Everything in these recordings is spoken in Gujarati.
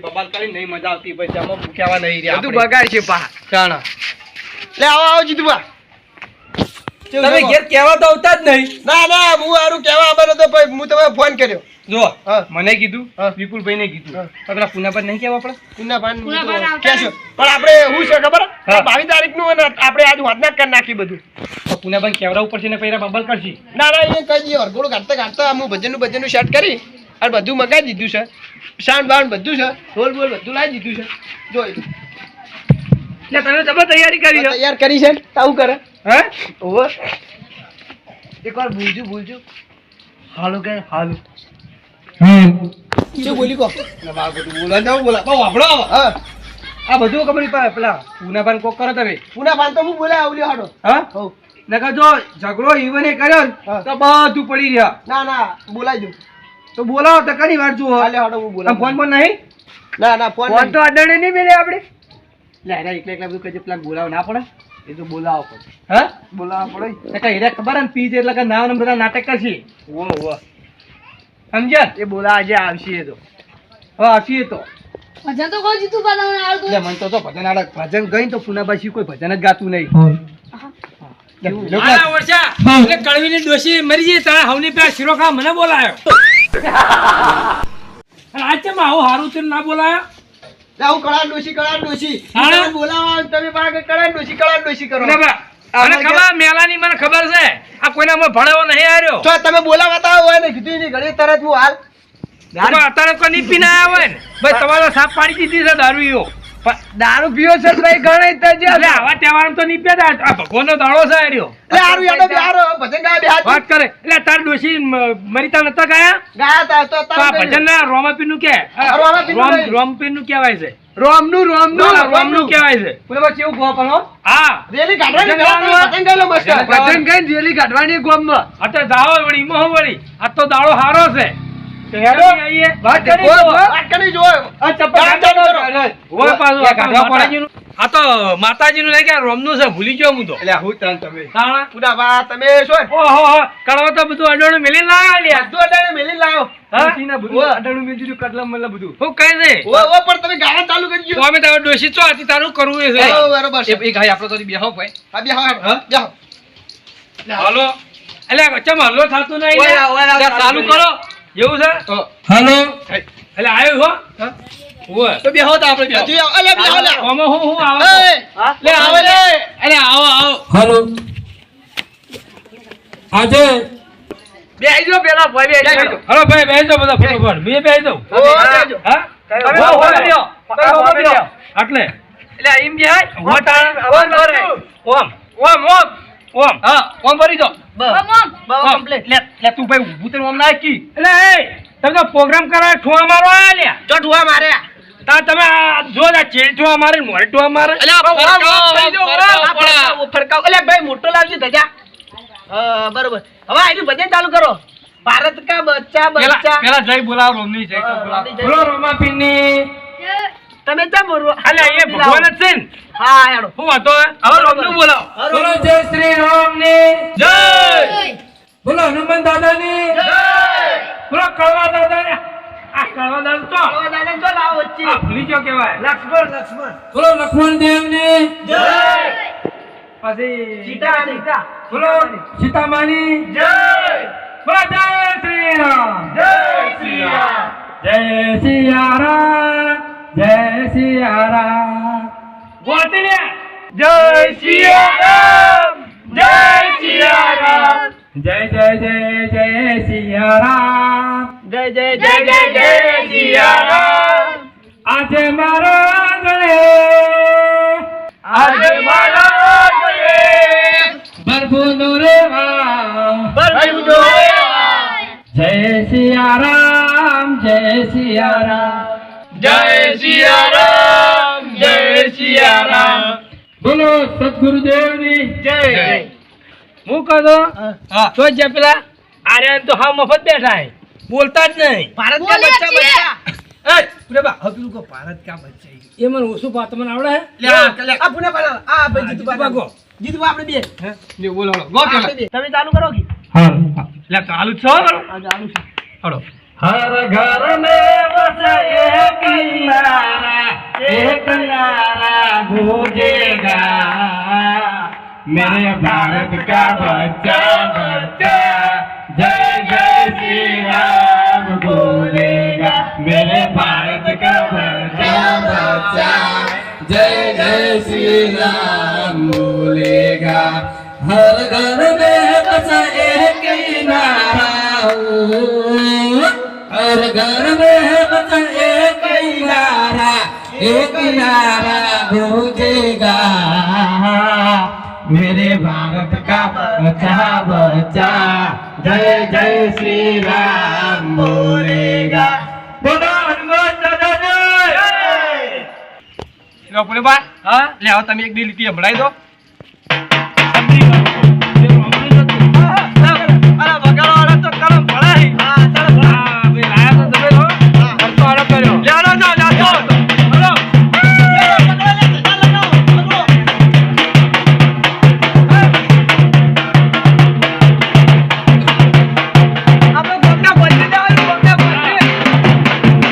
બબાલ કરી નહીં મજા આવતી પછી આમાં ભૂખ્યાવા નહીં રહ્યા બધું બગાડ છે પા ચાણા લે આવો જીતુભા તમે ઘેર કહેવા તો આવતા જ નહીં. ના હું હારું કહેવા આબર હતો ભાઈ હું તમને ફોન કર્યો જો મને કીધું વિપુલભાઈ ને કીધું પેલા પુનાભાઈ નહીં કહેવા આપણે પુનાભાઈ કહેશો પણ આપણે હું છે ખબર 22 તારીખ નું આપણે આજ વાતના કરી નાખી બધું પુનાભાઈ કેવડાવું પડશે ને પહેલા બબલ કરશી. ના એ કહી દઈએ હરગોળું કાઢતા હું ભજનનું સેટ કરી અને બધું મગાવી દીધું છે સાઉન્ડ બાઉન્ડ બધું છે ઢોલ બોલ બધું લાવી દીધું છે જોઈ એટલે તમે જબર તૈયારી કરી છે તૈયાર કરી છે આવું કરે હે ઓવર એકવાર ભૂલજો હાલો કે હાલો શું બોલી કો ના બા બધું બોલા બહુ આપણો હા આ બધું ખબર પેલા પુનાભાઈ કોક કરો તમે પુનાભાઈ તો હું બોલા આવલી હાડો હા હો નકા જો ઝઘડો ઈવને કર્યો તો બધું પડી રહ્યા ના બોલાઈ દઉં તો બોલાવો તો કની વાર જો હાલે હાડો હું બોલા ફોન નહીં ના ફોન તો અડડે નહીં મેલે આપણે લે રે એકલા બધું કજે પ્લાન બોલાવ ના પડે એ તો બોલાવો પડે હા બોલાવો પડે કે હીરા ખબર ને પીજ એટલે કે નામ બધા નાટક કરશી ઓ સમજ્યા એ બોલા આજે આવશે તો હા આવશે તો ભજન તો કોઈ જીતું પાડવાનું આવતું લે મન તો ભજન આડક ભજન ગઈ તો પુનાબાઈ કોઈ ભજન જ ગાતું નહીં આ વર્ષા એટલે કળવીની ડોશી મરી ગઈ તારા હવની પે શીરો ખા મને બોલાયો અને આજ ચમ આવું હારું છે ના બોલાયો જાઉં કળા ડોશી તમે બોલાવા તમે પાકે કળા ડોશી કરો મને ખબર મેલાની મને ખબર છે આ કોઈના માં ભણેવો નહીં આર્યો તો તમે બોલાવતા હોય ને કીધું ની ઘડી તરત હું હાલ અત્યારે કોઈ ની પીને આવ્યા હોય ને ભાઈ તમારો સાપ પાડી દીધી છે દારૂ દારૂ પીઓ છે ભાઈ ગણે તજે આવા તહેવાર તો નહીં પીતા આ ભગવાનનો દાડો છે આર્યો એટલે આરું યાડો બિહારો ભજન ગાય બે હાથ વાત કરે એટલે તાર ડોશી મરીતા નતા ગયા તો આ ભજન ના રોમાપીર નું કે રોમપીર નું કહેવાય છે રોમનું કહેવાય છે બોલે કેવું ગો પણ હા રેલી કાઢવાની ભજન ગાયલો મસ્ત ભજન ગાય રેલી કાઢવાની ગોમમાં અત્યારે દાવો વળી મોહ વળી આ તો દાડો હારો છે આ તો માતાજી નું નહીં કે રોમનું છે ભૂલી ગયો હું તો તમે શું કડવા તો બધું અડાણું મેલી લાવ્યો કટલા મતલબ બધું હું કઈ દે પણ તમે ગાવા ચાલુ કરી દો અમે તારો ડોશી છો આથી તારું કરવું છે બરોબર છે એ ગાય આપણો તો બેહો ભાઈ આ બેહો હાલો એટલે ચમ હલ્લો થાતું નહીં ચાલુ કરો એવું છે હાલો એટલે આવ્યો હો ઓય તો બેહો તો આપણે બેહો અલે બેહો લે ઓમો હું આવો લે આવો લે અરે આવો હાલો આજે બેહીજો પેલા ભાઈ બેહીજો હાલો ભાઈ બેહીજો બધા ફટાફટ બે બેહીજો હા એટલે એમ જે ઓમ હા ઓમ ભરી દો કમ્પ્લીટ લે તું ભાઈ ઊભું તો ઓમ નાખી એટલે એ તમે તો પ્રોગ્રામ કરવા ઠુવા મારવા આલ્યા જો ઠુવા માર્યા તા તમે જો આ ચેઠવા મારે મોરે ઠુવા મારે ફરકાવ અલે ભાઈ મોટો લાવજો ધજા બરોબર હવે આની ભજન ચાલુ કરો ભારત કા બચ્ચા પેલા જય બોલાવ રોમની જય બોલો રોમાપીની તમે ચા બોલો અલે એ ભગવાન જ છે ને હા હેડો હું હતો હવે રોમનું બોલાવ બોલો જય શ્રી રામની જય બોલો હનુમાન દાદાની જય બોલો કળવા દાદાની આ કળવા દાદા તો લાવો વચ્ચે ભૂલી ગયો કેવાય લક્ષ્મણ બોલો લક્ષ્મણ દેવની જય પછી સીતા બોલો સીતામાની જય બોલો જય શ્રી રામ જય શ્રી રામ જય સિયા રામ જય સિયા રામ ગોતને જય સિયા રામ જય સિયા રામ જય જય જય જય સિયા રામ જય સિયા રામ આજે મારા ગળે બરફુનો રેવા જય સિયા રામ જય સિયા રામ જય સિયા રામ જય સિયા રામ બોલો સદગુરુદેવની જય હું કહું તો હા તો જ પેલા આર્યન તો હા મફત બેઠા હે બોલતા જ નહીં ભારત કા બોલ્યા બચ્ચા છીએ. બચ્ચા એ પુને બા હપલું કો ભારત કા બચ્ચા એ મને ઓછું પાત મને આવડે હે લે આ પુને બા આ ભાઈ જીતુ બા ગો જીતુ બા આપણે બે હે લે બોલો ગો પેલા તમે ચાલુ કરો કે હા લે ચાલુ છો આ ચાલુ છે હળો हर घर में बस एक नारा गूंजेगा मेरे भारत का बच्चा बच्चा जय जय श्री राम बोलेगा मेरे भारत का बच्चा बच्चा जय जय श्री राम बोलेगा हर घर में बस एक नारा हर घर में बस एक नारा गूंजेगा मेरे भारत का बच्चा बच्चा जय जय श्री राम बोलेगा बोलो हनुमान दादा લે પુને બા હા લે આવો તમે એક બે લીટી સંભળાઈ દો અરે વગાડો વાળા તો કલમ ભળાઈ હા ચાલો ભાઈ લાયા તો તમે હો ખર્ચો આડો કર્યો લે આવો જાઓ જાઓ બોલો આપણે ગોમના બોલતી જવાનું ગોમના બોલતી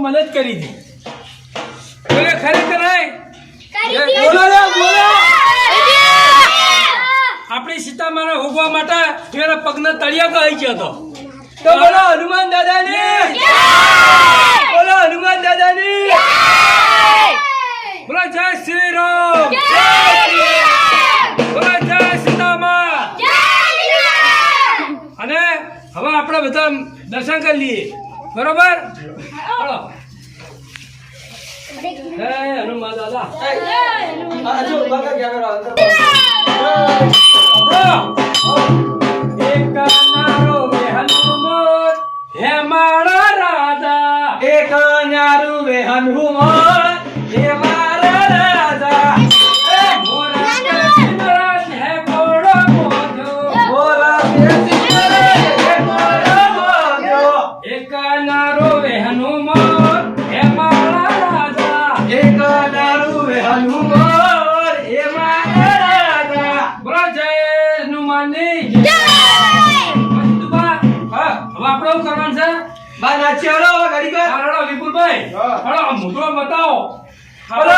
મદદ કરી હતી બોલે ખરેખર નહીં બોલો રે, બોલો. આપણી સીતામાને હોગવા માટે એના પગના તળિયા કહી ગયો હતો તો બોલો હનુમાન દાદાની બોલો હનુમાન દાદાની બોલો જય શ્રી રામ બોલો જય સીતામા અને હવે આપણે બધા દર્શન કરી લઈએ બરોબર ચાલો જય હનુમાન દાદા આ જો બગા કેમેરા અંદર એક નારો વે હનુમાન હે મારા રાજા એક ન્યારું વે હનુમાન હે મારા રાજા મોરા કૃષ્ણ હે ઘોડો મોજો બોલા બેસી હે મારા મોજો એક નારો વે હનુમાન હે મારા રાજા એક ન્યારું વે હનુમાન હે મારા રાજા બોલો જય હનુમાનની જય હવે આપણે શું કરવાનું છે બા નાચ્યો ઘડી કર હાલો વિપુલભાઈ હા. હાલો મુદ્રો બતાવો બોલો